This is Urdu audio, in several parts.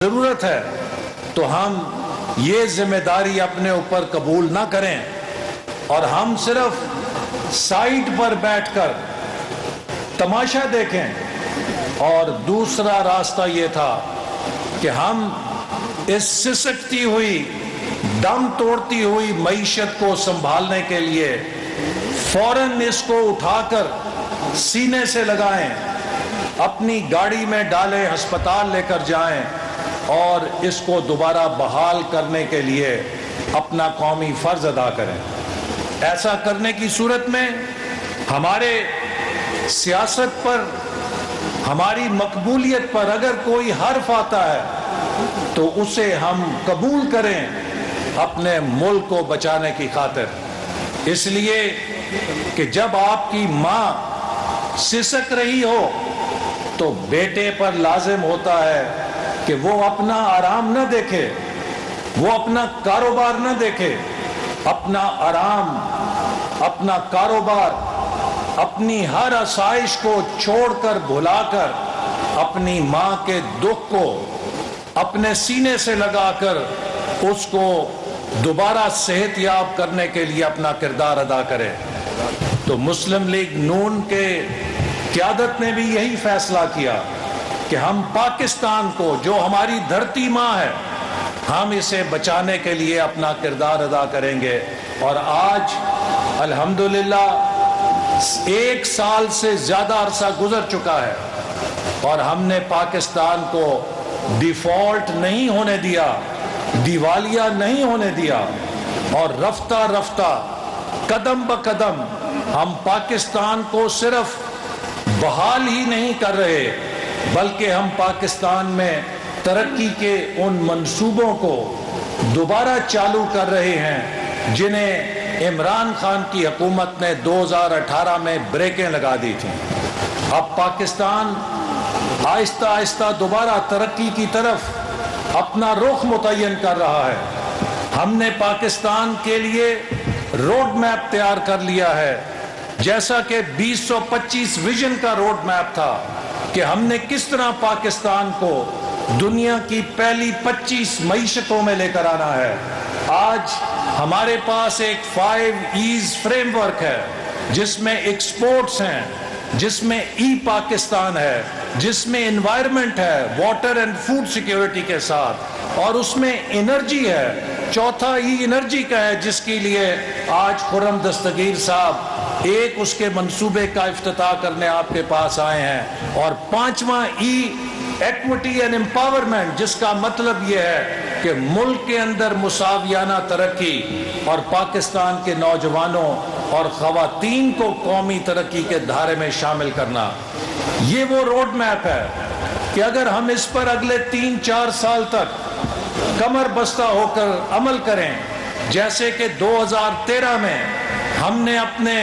ضرورت ہے تو ہم یہ ذمہ داری اپنے اوپر قبول نہ کریں اور ہم صرف سائٹ پر بیٹھ کر تماشا دیکھیں۔ اور دوسرا راستہ یہ تھا کہ ہم اس سسکتی ہوئی دم توڑتی ہوئی معیشت کو سنبھالنے کے لیے فوراً اس کو اٹھا کر سینے سے لگائیں، اپنی گاڑی میں ڈالیں، ہسپتال لے کر جائیں اور اس کو دوبارہ بحال کرنے کے لیے اپنا قومی فرض ادا کریں۔ ایسا کرنے کی صورت میں ہمارے سیاست پر، ہماری مقبولیت پر اگر کوئی حرف آتا ہے تو اسے ہم قبول کریں اپنے ملک کو بچانے کی خاطر۔ اس لیے کہ جب آپ کی ماں سسک رہی ہو تو بیٹے پر لازم ہوتا ہے کہ وہ اپنا آرام نہ دیکھے، وہ اپنا کاروبار نہ دیکھے، اپنا آرام، اپنا کاروبار، اپنی ہر آسائش کو چھوڑ کر بھلا کر اپنی ماں کے دکھ کو اپنے سینے سے لگا کر اس کو دوبارہ صحت یاب کرنے کے لیے اپنا کردار ادا کرے۔ تو مسلم لیگ نون کے قیادت نے بھی یہی فیصلہ کیا کہ ہم پاکستان کو، جو ہماری دھرتی ماں ہے، ہم اسے بچانے کے لیے اپنا کردار ادا کریں گے۔ اور آج الحمدللہ 1 سال سے زیادہ عرصہ گزر چکا ہے اور ہم نے پاکستان کو ڈیفالٹ نہیں ہونے دیا، دیوالیہ نہیں ہونے دیا، اور رفتہ رفتہ قدم بقدم ہم پاکستان کو صرف بحال ہی نہیں کر رہے بلکہ ہم پاکستان میں ترقی کے ان منصوبوں کو دوبارہ چالو کر رہے ہیں جنہیں عمران خان کی حکومت نے 2018 میں بریکیں لگا دی تھیں۔ اب پاکستان آہستہ آہستہ دوبارہ ترقی کی طرف اپنا رخ متعین کر رہا ہے۔ ہم نے پاکستان کے لیے روڈ میپ تیار کر لیا ہے، جیسا کہ 2025 ویژن کا روڈ میپ تھا کہ ہم نے کس طرح پاکستان کو دنیا کی پہلی 25 معیشتوں میں لے کر آنا ہے۔ آج ہمارے پاس ایک 5 ایز فریم ورک ہے جس میں ایکسپورٹس ہیں، جس میں ای پاکستان ہے، جس میں انوائرمنٹ ہے، واٹر اینڈ فوڈ سیکیورٹی کے ساتھ، اور اس میں انرجی ہے، چوتھا ای انرجی کا ہے جس کے لیے آج خرم دستگیر صاحب ایک اس کے منصوبے کا افتتاح کرنے آپ کے پاس آئے ہیں، اور 5واں ای ایکوٹی اینڈ امپاورمنٹ، جس کا مطلب یہ ہے کہ ملک کے اندر مساویانہ ترقی اور پاکستان کے نوجوانوں اور خواتین کو قومی ترقی کے دھارے میں شامل کرنا۔ یہ وہ روڈ میپ ہے کہ اگر ہم اس پر اگلے 3-4 سال تک کمر بستہ ہو کر عمل کریں، جیسے کہ 2013 میں ہم نے اپنے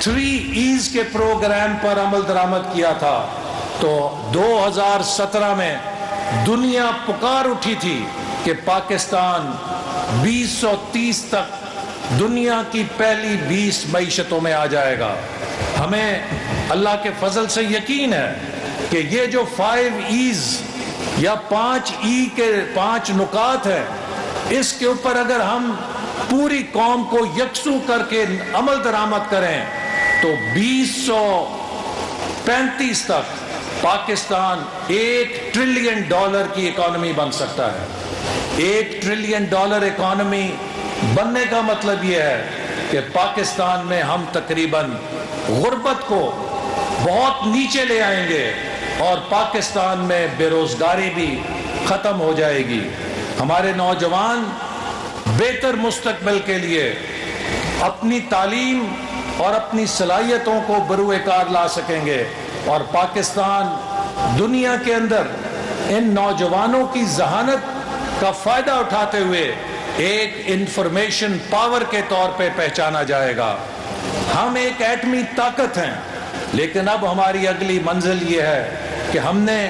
3 ایز کے پروگرام پر عمل درآمد کیا تھا، تو 2017 میں دنیا پکار اٹھی تھی کہ پاکستان 2030 تک دنیا کی پہلی 20 معیشتوں میں آ جائے گا۔ ہمیں اللہ کے فضل سے یقین ہے کہ یہ جو 5 ایز یا 5 ای کے 5 نکات ہیں، اس کے اوپر اگر ہم پوری قوم کو یکسو کر کے عمل درآمد کریں تو 2035 تک پاکستان $1 ٹریلین کی اکانومی بن سکتا ہے۔ $1 ٹریلین اکانومی بننے کا مطلب یہ ہے کہ پاکستان میں ہم تقریباً غربت کو بہت نیچے لے آئیں گے اور پاکستان میں بے روزگاری بھی ختم ہو جائے گی۔ ہمارے نوجوان بہتر مستقبل کے لیے اپنی تعلیم اور اپنی صلاحیتوں کو بروئے کار لا سکیں گے، اور پاکستان دنیا کے اندر ان نوجوانوں کی ذہانت کا فائدہ اٹھاتے ہوئے ایک انفارمیشن پاور کے طور پہ پہچانا جائے گا۔ ہم ایک ایٹمی طاقت ہیں، لیکن اب ہماری اگلی منزل یہ ہے کہ ہم نے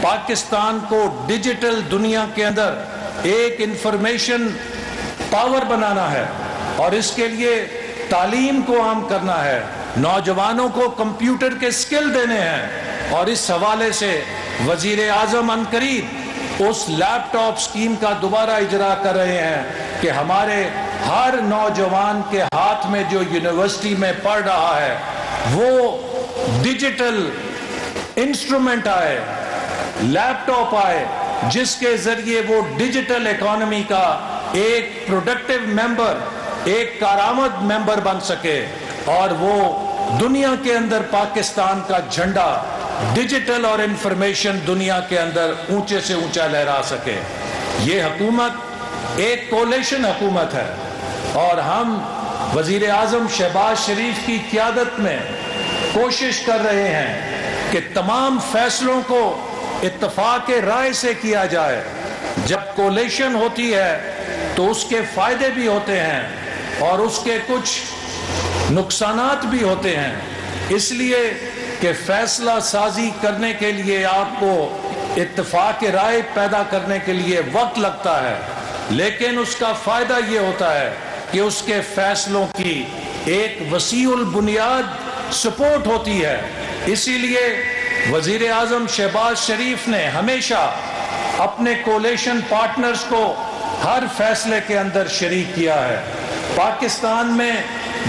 پاکستان کو ڈیجیٹل دنیا کے اندر ایک انفارمیشن پاور بنانا ہے، اور اس کے لیے تعلیم کو عام کرنا ہے، نوجوانوں کو کمپیوٹر کے سکل دینے ہیں، اور اس حوالے سے وزیر اعظم عنقریب اس لیپ ٹاپ سکیم کا دوبارہ اجرا کر رہے ہیں کہ ہمارے ہر نوجوان کے ہاتھ میں جو یونیورسٹی میں پڑھ رہا ہے وہ ڈیجیٹل انسٹرومنٹ آئے، لیپ ٹاپ آئے، جس کے ذریعے وہ ڈیجیٹل اکانومی کا ایک پروڈکٹیو ممبر، ایک کارآمد ممبر بن سکے اور وہ دنیا کے اندر پاکستان کا جھنڈا ڈیجیٹل اور انفارمیشن دنیا کے اندر اونچے سے اونچا لہرا سکے۔ یہ حکومت ایک کولیشن حکومت ہے اور ہم وزیر اعظم شہباز شریف کی قیادت میں کوشش کر رہے ہیں کہ تمام فیصلوں کو اتفاق رائے سے کیا جائے۔ جب کولیشن ہوتی ہے تو اس کے فائدے بھی ہوتے ہیں اور اس کے کچھ نقصانات بھی ہوتے ہیں، اس لیے کہ فیصلہ سازی کرنے کے لیے آپ کو اتفاق رائے پیدا کرنے کے لیے وقت لگتا ہے، لیکن اس کا فائدہ یہ ہوتا ہے کہ اس کے فیصلوں کی ایک وسیع البنیاد سپورٹ ہوتی ہے۔ اسی لیے وزیر اعظم شہباز شریف نے ہمیشہ اپنے کولیشن پارٹنرز کو ہر فیصلے کے اندر شریک کیا ہے۔ پاکستان میں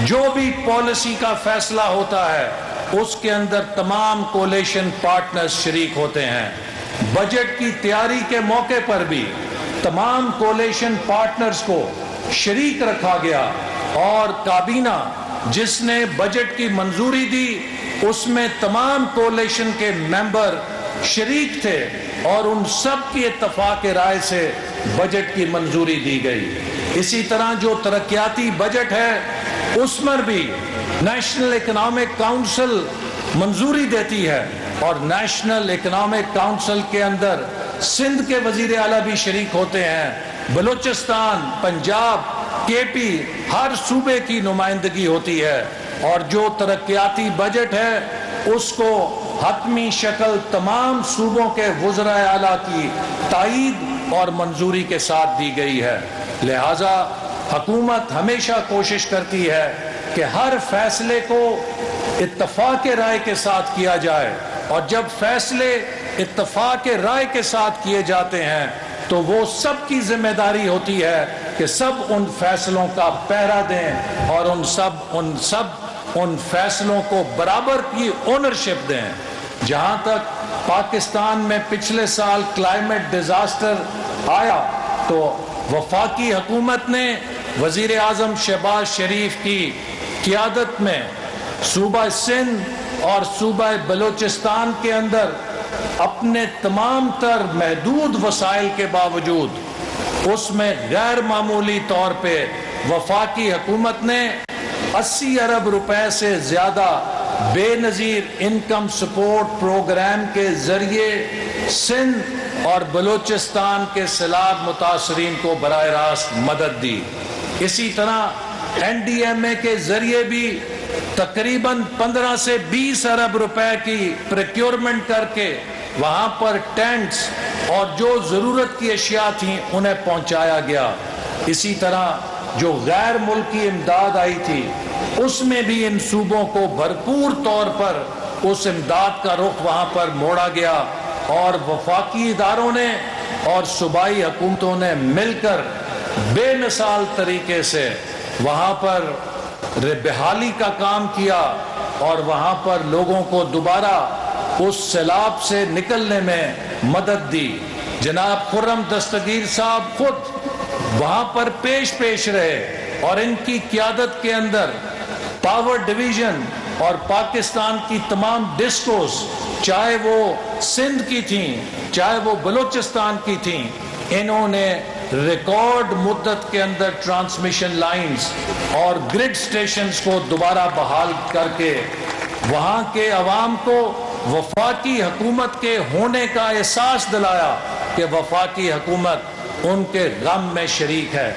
جو بھی پالیسی کا فیصلہ ہوتا ہے اس کے اندر تمام کولیشن پارٹنرز شریک ہوتے ہیں۔ بجٹ کی تیاری کے موقع پر بھی تمام کولیشن پارٹنرز کو شریک رکھا گیا اور کابینہ جس نے بجٹ کی منظوری دی اس میں تمام کولیشن کے ممبر شریک تھے اور ان سب کی اتفاق رائے سے بجٹ کی منظوری دی گئی۔ اسی طرح جو ترقیاتی بجٹ ہے اس میں بھی نیشنل اکنامک کاؤنسل منظوری دیتی ہے اور نیشنل اکنامک کاؤنسل کے اندر سندھ کے وزیر اعلیٰ بھی شریک ہوتے ہیں، بلوچستان، پنجاب، کے پی، ہر صوبے کی نمائندگی ہوتی ہے اور جو ترقیاتی بجٹ ہے اس کو حتمی شکل تمام صوبوں کے وزراء اعلیٰ کی تائید اور منظوری کے ساتھ دی گئی ہے۔ لہٰذا حکومت ہمیشہ کوشش کرتی ہے کہ ہر فیصلے کو اتفاق رائے کے ساتھ کیا جائے اور جب فیصلے اتفاق رائے کے ساتھ کیے جاتے ہیں تو وہ سب کی ذمہ داری ہوتی ہے کہ سب ان فیصلوں کا پہرا دیں اور ان فیصلوں کو برابر کی اونرشپ دیں۔ جہاں تک پاکستان میں پچھلے سال کلائمیٹ ڈیزاسٹر آیا تو وفاقی حکومت نے وزیر اعظم شہباز شریف کی قیادت میں صوبہ سندھ اور صوبہ بلوچستان کے اندر اپنے تمام تر محدود وسائل کے باوجود اس میں غیر معمولی طور پہ وفاقی حکومت نے 80 ارب روپے سے زیادہ بے نظیر انکم سپورٹ پروگرام کے ذریعے سندھ اور بلوچستان کے سیلاب متاثرین کو براہ راست مدد دی۔ اسی طرح این ڈی ایم اے کے ذریعے بھی تقریباً 15 سے 20 ارب روپے کی پریکیورمنٹ کر کے وہاں پر ٹینٹس اور جو ضرورت کی اشیاء تھیں انہیں پہنچایا گیا۔ اسی طرح جو غیر ملکی امداد آئی تھی اس میں بھی ان صوبوں کو بھرپور طور پر اس امداد کا رخ وہاں پر موڑا گیا اور وفاقی اداروں نے اور صوبائی حکومتوں نے مل کر بے مثال طریقے سے وہاں پر بحالی کا کام کیا اور وہاں پر لوگوں کو دوبارہ اس سیلاب سے نکلنے میں مدد دی۔ جناب خرم دستگیر صاحب خود وہاں پر پیش رہے اور ان کی قیادت کے اندر پاور ڈویژن اور پاکستان کی تمام ڈسکوز چاہے وہ سندھ کی تھیں چاہے وہ بلوچستان کی تھیں، انہوں نے ریکارڈ مدت کے اندر ٹرانسمیشن لائنز اور گرڈ سٹیشنز کو دوبارہ بحال کر کے وہاں کے عوام کو وفاقی حکومت کے ہونے کا احساس دلایا کہ وفاقی حکومت ان کے غم میں شریک ہے۔